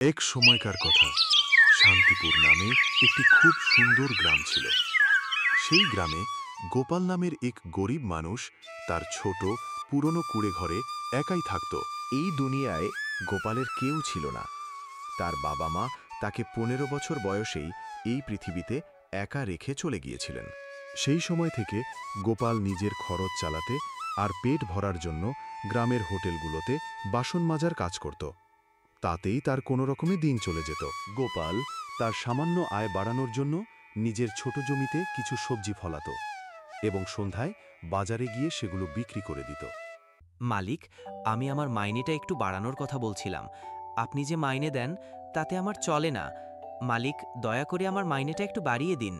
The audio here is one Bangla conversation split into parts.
এক সময়কার কথা, শান্তিপুর নামে একটি খুব সুন্দর গ্রাম ছিল। সেই গ্রামে গোপাল নামের এক গরিব মানুষ তার ছোট পুরনো কুঁড়ে ঘরে একাই থাকত। এই দুনিয়ায় গোপালের কেউ ছিল না। তার বাবা মা তাকে ১৫ বছর বয়সেই এই পৃথিবীতে একা রেখে চলে গিয়েছিলেন। সেই সময় থেকে গোপাল নিজের খরচ চালাতে আর পেট ভরার জন্য গ্রামের হোটেলগুলোতে বাসন মাজার কাজ করত। তাতেই তার কোনো রকমে দিন চলে যেত। গোপাল তার সামান্য আয় বাড়ানোর জন্য নিজের ছোট জমিতে কিছু সবজি ফলাত এবং সন্ধ্যায় বাজারে গিয়ে সেগুলো বিক্রি করে দিত। মালিক, আমি আমার মাইনেটা একটু বাড়ানোর কথা বলছিলাম। আপনি যে মাইনে দেন তাতে আমার চলে না। মালিক, দয়া করে আমার মাইনেটা একটু বাড়িয়ে দিন।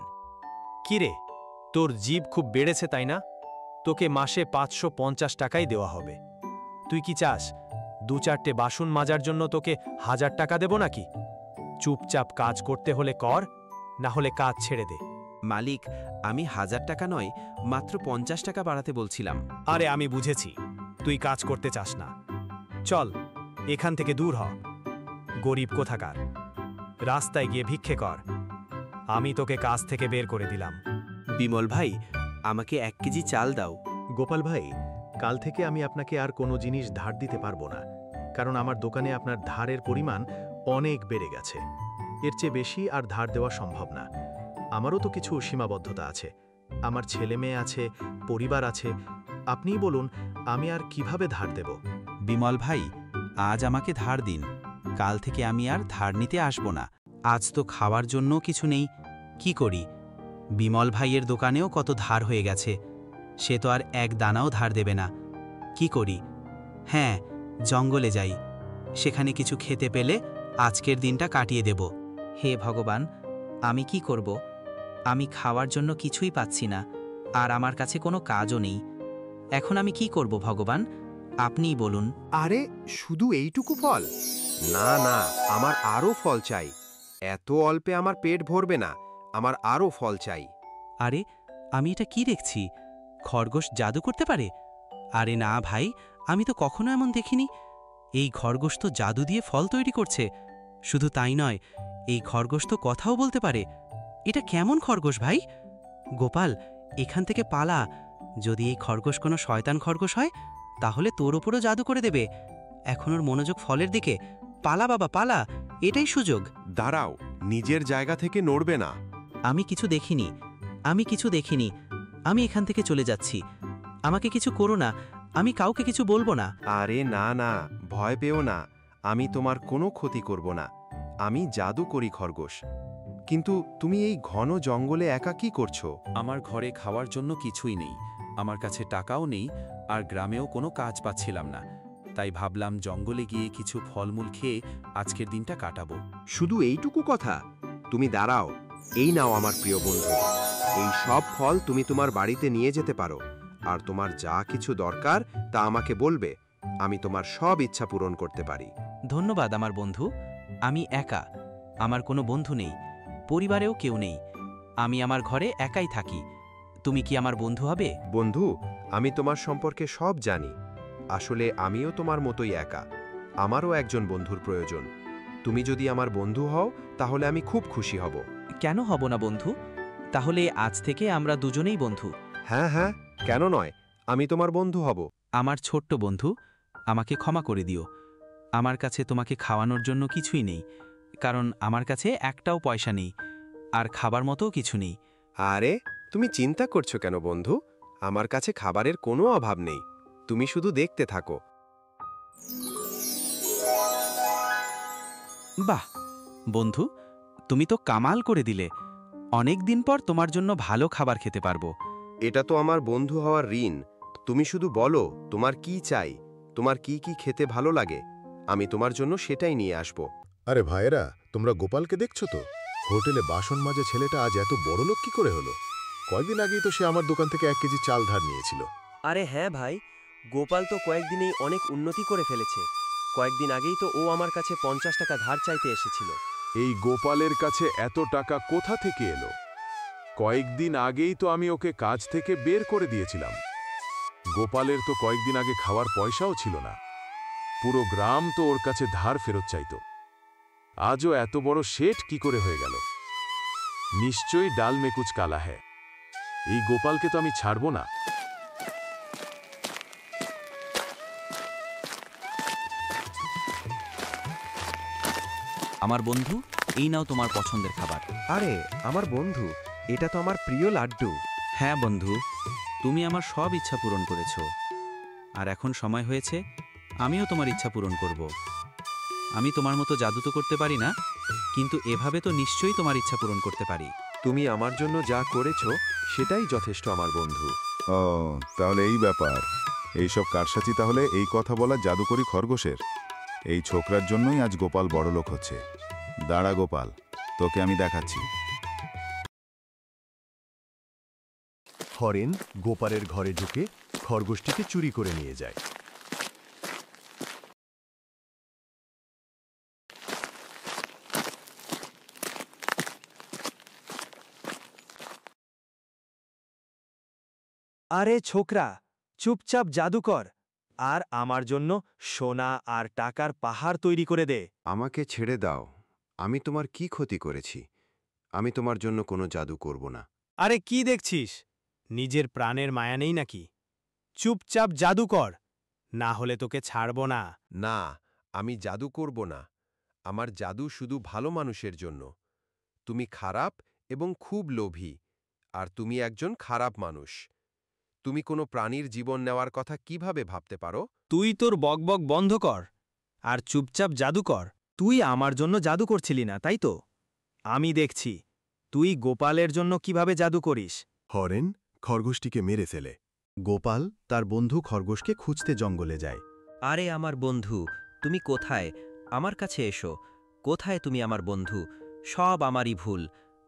কিরে, তোর জিভ খুব বেড়েছে তাই না? তোকে মাসে ৫৫০ টাকাই দেওয়া হবে। তুই কি চাস ২-৪টে বাসন মাজার জন্য তোকে ১০০০ টাকা দেব নাকি? চুপচাপ কাজ করতে হলে কর, না হলে কাজ ছেড়ে দে। মালিক, আমি ১০০০ টাকা নয়, মাত্র ৫০ টাকা বাড়াতে বলছিলাম। আরে আমি বুঝেছি, তুই কাজ করতে চাস না। চল এখান থেকে দূর হ, গরিব কোথাকার। রাস্তায় গিয়ে ভিক্ষে কর। আমি তোকে কাজ থেকে বের করে দিলাম। বিমল ভাই, আমাকে ১ কেজি চাল দাও। গোপাল ভাই, কাল থেকে আমি আপনাকে আর কোনো জিনিস ধার দিতে পারবো না, কারণ আমার দোকানে আপনার ধারের পরিমাণ অনেক বেড়ে গেছে। এর চেয়ে বেশি আর ধার দেওয়া সম্ভব না। আমারও তো কিছু সীমাবদ্ধতা আছে। আমার ছেলে মেয়ে আছে, পরিবার আছে। আপনিই বলুন, আমি আর কিভাবে ধার দেব? বিমল ভাই, আজ আমাকে ধার দিন। কাল থেকে আমি আর ধার নিতে আসব না। আজ তো খাওয়ার জন্য কিছু নেই, কি করি? বিমল ভাইয়ের দোকানেও কত ধার হয়ে গেছে, সে তো আর এক দানাও ধার দেবে না। কি করি? হ্যাঁ, জঙ্গলে যাই, সেখানে কিছু খেতে পেলে আজকের দিনটা কাটিয়ে দেব। হে ভগবান, আমি কি করব? আমি খাওয়ার জন্য কিছুই পাচ্ছি না, আর আমার কাছে কোনো কাজও নেই। এখন আমি কি করব ভগবান, আপনিই বলুন। আরে, শুধু এইটুকু ফল? না না, আমার আরও ফল চাই। এত অল্পে আমার পেট ভরবে না, আমার আরও ফল চাই। আরে, আমি এটা কি দেখছি? খরগোশ জাদু করতে পারে? আরে না ভাই, আমি তো কখনো এমন দেখিনি। এই খরগোশ তো জাদু দিয়ে ফল তৈরি করছে। শুধু তাই নয়, এই খরগোশ তো কথাও বলতে পারে। এটা কেমন খরগোশ ভাই? গোপাল, এখান থেকে পালা। যদি এই খরগোশ কোনো শয়তান খরগোশ হয়, তাহলে তোর ওপরও জাদু করে দেবে। এখন ওর মনোযোগ ফলের দিকে। পালা বাবা, পালা, এটাই সুযোগ। দাঁড়াও, নিজের জায়গা থেকে নড়বে না। আমি কিছু দেখিনি, আমি কিছু দেখিনি। আমি এখান থেকে চলে যাচ্ছি। আমাকে কিছু করো না, আমি কাউকে কিছু বলবো না। আরে না না, ভয় পেও না, আমি তোমার কোনো ক্ষতি করব না। আমি জাদু করি খরগোশ। কিন্তু তুমি এই ঘন জঙ্গলে একা কি করছো? আমার ঘরে খাওয়ার জন্য কিছুই নেই, আমার কাছে টাকাও নেই, আর গ্রামেও কোনো কাজ পাচ্ছিলাম না। তাই ভাবলাম জঙ্গলে গিয়ে কিছু ফলমূল খেয়ে আজকের দিনটা কাটাবো। শুধু এইটুকু কথা? তুমি দাঁড়াও, এই নাও আমার প্রিয় বন্ধু। এই সব ফল তুমি তোমার বাড়িতে নিয়ে যেতে পারো, আর তোমার যা কিছু দরকার তা আমাকে বলবে। আমি তোমার সব ইচ্ছা পূরণ করতে পারি। ধন্যবাদ আমার বন্ধু। আমি একা, আমার কোনো বন্ধু নেই, পরিবারেও কেউ নেই। আমি আমার ঘরে একাই থাকি। তুমি কি আমার বন্ধু হবে? বন্ধু, আমি তোমার সম্পর্কে সব জানি। আসলে আমিও তোমার মতোই একা। আমারও একজন বন্ধুর প্রয়োজন। তুমি যদি আমার বন্ধু হও, তাহলে আমি খুব খুশি হব। কেন হব না বন্ধু? তাহলে আজ থেকে আমরা দুজনেই বন্ধু। হ্যাঁ হ্যাঁ, কেন নয়, আমি তোমার বন্ধু হব। আমার ছোট্ট বন্ধু, আমাকে ক্ষমা করে দিও। আমার কাছে তোমাকে খাওয়ানোর জন্য কিছুই নেই, কারণ আমার কাছে একটাও পয়সা নেই, আর খাবার মতোও কিছু নেই। আরে, তুমি চিন্তা করছো কেন বন্ধু? আমার কাছে খাবারের কোনো অভাব নেই। তুমি শুধু দেখতে থাকো। বাহ বন্ধু, তুমি তো কামাল করে দিলে। অনেক দিন পর তোমার জন্য ভালো খাবার খেতে পারবো। এটা তো আমার বন্ধু হওয়ার ঋণ। তুমি শুধু বলো তোমার কি চাই, তোমার কি কি খেতে ভালো লাগে, আমি তোমার জন্য সেটাই নিয়ে আসব। আরে ভাইয়েরা, তোমরা গোপালকে দেখছো তো? হোটেলে বাসন মাজে ছেলেটা আজ এত বড় লোক কি করে হলো? কয়েকদিন আগেই তো সে আমার দোকান থেকে 1 কেজি চাল ধার নিয়েছিল। আরে হ্যাঁ ভাই, গোপাল তো কয়েকদিনেই অনেক উন্নতি করে ফেলেছে। কয়েকদিন আগেই তো ও আমার কাছে 50 টাকা ধার চাইতে এসেছিল। এই গোপালের কাছে এত টাকা কোথা থেকে এলো? কয়েকদিন আগেই তো আমি ওকে কাজ থেকে বের করে দিয়েছিলাম। গোপালের তো কয়েকদিন আগে খাওয়ার পয়সাও ছিল না। পুরো গ্রাম তো ওর কাছে ধার ফেরত চাইত। আজও এত বড় শেঠ কি করে হয়ে গেল? নিশ্চয়ই ডাল মে কুছ কালা হ্যায়। এই গোপালকে তো আমি ছাড়ব না। আমার বন্ধু, এই নাও তোমার পছন্দের খাবার। আরে আমার বন্ধু, এটা তো আমার প্রিয় লাড্ডু। হ্যাঁ বন্ধু, তুমি আমার সব ইচ্ছা পূরণ করেছো। আর এখন সময় হয়েছে আমিও তোমার ইচ্ছা পূরণ করব। আমি তোমার মতো জাদু তো করতে পারি না, কিন্তু এভাবে তো নিশ্চয়ই তোমার ইচ্ছা পূরণ করতে পারি। তুমি আমার জন্য যা করেছো সেটাই যথেষ্ট আমার বন্ধু। ও, তাহলে এই ব্যাপার। এইসব কারসাজি তাহলে এই কথা বলা জাদুকরি খরগোশের। এই ছোকরার জন্যই আজ গোপাল বড়লোক হচ্ছে। দাঁড়া গোপাল, তোকে আমি দেখাচ্ছি। হরেন গোপালের ঘরে ঢুকে খরগোশটিকে চুরি করে নিয়ে যায়। আরে ছোকরা, চুপচাপ জাদু কর আর আমার জন্য সোনা আর টাকার পাহাড় তৈরি করে দে। আমাকে ছেড়ে দাও। আমি তোমার কি ক্ষতি করেছি? আমি তোমার জন্য কোনো জাদু করব না। আরে কি দেখছিস? নিজের প্রাণের মায়া নেই নাকি? চুপচাপ জাদু কর, না হলে তোকে ছাড়ব না। না, আমি জাদু করব না। আমার জাদু শুধু ভালো মানুষের জন্য। তুমি খারাপ এবং খুব লোভী, আর তুমি একজন খারাপ মানুষ। তুমি কোনো প্রাণীর জীবন নেওয়ার কথা কিভাবে ভাবতে পারো? তুই তোর বকবক বন্ধ কর আর চুপচাপ জাদু কর। তুই আমার জন্য জাদু করছিলি না, তাই তো? আমি দেখছি তুই গোপালের জন্য কিভাবে জাদু করিস। হরেন খরগোশটিকে মেরে ফেলে। গোপাল তার বন্ধু খরগোশকে খুঁজতে জঙ্গলে যায়। আরে আমার বন্ধু, তুমি কোথায়? আমার কাছে এসো। কোথায় তুমি আমার বন্ধু? সব আমারই ভুল,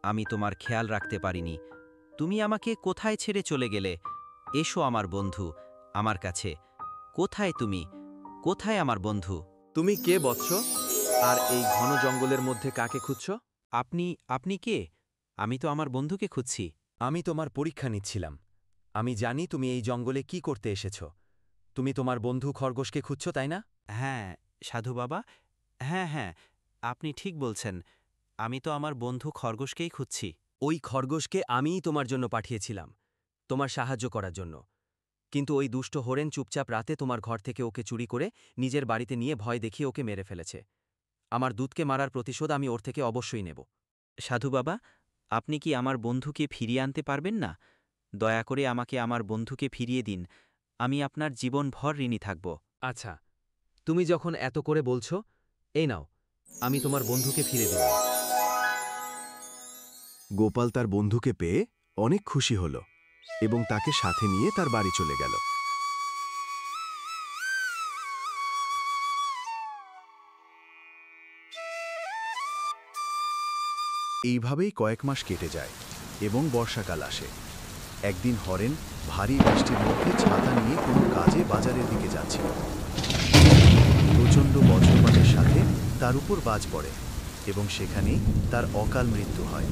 আমি তোমার খেয়াল রাখতে পারিনি। তুমি আমাকে কোথায় ছেড়ে চলে গেলে? এসো আমার বন্ধু, আমার কাছে। কোথায় তুমি? কোথায় আমার বন্ধু? তুমি কে বৎস? আর এই ঘন জঙ্গলের মধ্যে কাকে খুঁজছ? আপনি কে? আমি তো আমার বন্ধুকে খুঁজছি। আমি তোমার পরীক্ষা নিচ্ছিলাম। আমি জানি তুমি এই জঙ্গলে কি করতে এসেছ। তুমি তোমার বন্ধু খরগোশকে খুঁজছ, তাই না? হ্যাঁ সাধু বাবা, হ্যাঁ, আপনি ঠিক বলছেন। আমি তো আমার বন্ধু খরগোশকেই খুঁজছি। ওই খরগোশকে আমিই তোমার জন্য পাঠিয়েছিলাম, তোমার সাহায্য করার জন্য। কিন্তু ওই দুষ্ট হরেন চুপচাপ রাতে তোমার ঘর থেকে ওকে চুরি করে নিজের বাড়িতে নিয়ে ভয় দেখিয়ে ওকে মেরে ফেলেছে। আমার দূতকে মারার প্রতিশোধ আমি ওর থেকে অবশ্যই নেব। সাধু বাবা, আপনি কি আমার বন্ধুকে ফিরিয়ে আনতে পারবেন না? দয়া করে আমাকে আমার বন্ধুকে ফিরিয়ে দিন। আমি আপনার জীবনভর ঋণী থাকব। আচ্ছা, তুমি যখন এত করে বলছো, এই নাও, আমি তোমার বন্ধুকে ফিরে দেব। গোপাল তার বন্ধুকে পেয়ে অনেক খুশি হল এবং তাকে সাথে নিয়ে তার বাড়ি চলে গেল। এইভাবেই কয়েক মাস কেটে যায় এবং বর্ষাকাল আসে। একদিন হরেন ভারী বৃষ্টির মধ্যে ছাতা নিয়ে কোনো কাজে বাজারের দিকে যাচ্ছিল। প্রচণ্ড বজ্রপাতের সাথে তার উপর বাজ পড়ে এবং সেখানেই তার অকাল মৃত্যু হয়।